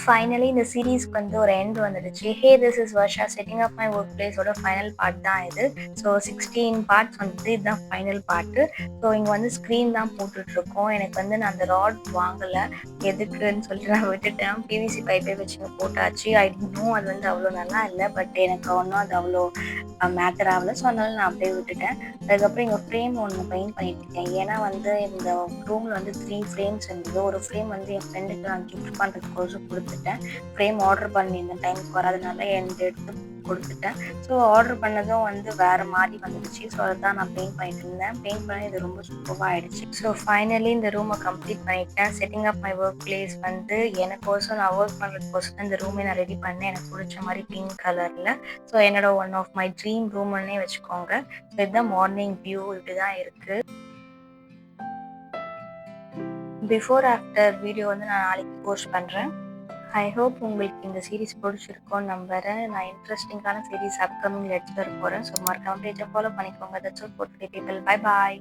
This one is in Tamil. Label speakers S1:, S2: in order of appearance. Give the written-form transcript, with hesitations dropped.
S1: ஃபைனலி இந்த சீரீஸ்க்கு வந்து ஒரு எண்ட் வந்துடுச்சு. Hey this is Varsha setting up my work பிளேஸோட ஃபைனல் பார்ட் தான் இது. ஸோ 16 பார்ட்ஸ் வந்துட்டு இதுதான் ஃபைனல் பார்ட்டு. ஸோ இங்கே வந்து ஸ்க்ரீன் தான் போட்டுட்ருக்கோம். எனக்கு வந்து நான் அந்த ராட் வாங்கலை, எதுக்குன்னு சொல்லிட்டு நான் விட்டுட்டேன். பிவிசி பைப்பே வச்சுங்க போட்டாச்சு. ஐ நோ அது வந்து அவ்வளோ நல்லா இல்லை, பட் எனக்கு ஒன்றும் அது அவ்வளோ மேட்டர் ஆகலை. ஸோ அதனால நான் அப்படியே விட்டுட்டேன். அதுக்கப்புறம் இங்கே ஃப்ரேம் ஒன்று பெயிண்ட் பண்ணிட்டுருக்கேன். ஏன்னா வந்து இந்த ரூமில் வந்து 3 ஃப்ரேம்ஸ் இருந்தது. ஒரு ஃப்ரேம் வந்து என் ஃப்ரெண்டுக்கு நான் கிஃப்ட் பண்ணுறதுக்கோசம் கொடுத்துட்டேன். ஃப்ரேம் ஆர்டர் பண்ணியிருந்தேன், டைமுக்கு வராதனால என்கிட்ட எடுத்து கொடுத்துட்டேன். ஸோ ஆர்டர் பண்ணதும் வந்து வேறு மாதிரி வந்துடுச்சு. ஸோ அதை தான் நான் பெயிண்ட் பண்ணிட்டு இருந்தேன். பெயிண்ட் பண்ணி இது ரொம்ப சூப்பராக ஆகிடுச்சு. ஸோ ஃபைனலி இந்த ரூமை கம்ப்ளீட் பண்ணிட்டேன். Setting up my work place வந்து எனக்கோசம் நான் ஒர்க் பண்ணுறதுக்கோசம் இந்த ரூமை நான் ரெடி பண்ணேன். எனக்கு பிடிச்ச மாதிரி பிங்க் கலரில். ஸோ என்னோட ஒன் ஆஃப் மை ட்ரீம் ரூம்னே வச்சுக்கோங்க. ஸோ இதுதான் மார்னிங் வியூ, இப்படி தான் இருக்குது. பிஃபோர் ஆஃப்டர் வீடியோ வந்து நான் நாளைக்கு போஸ்ட் பண்ணுறேன். ஐ ஹோப் உங்களுக்கு இந்த சீரீஸ் பிடிச்சிருக்கோன்னு நம்புறேன். நான் இன்ட்ரெஸ்டிங்கான சீரீஸ் அப்கமிங் எடுத்துகிட்டு வர போகிறேன். ஸோ மறக்காம பேஜை ஃபாலோ பண்ணிக்கோங்க. That's all for today people. Bye bye.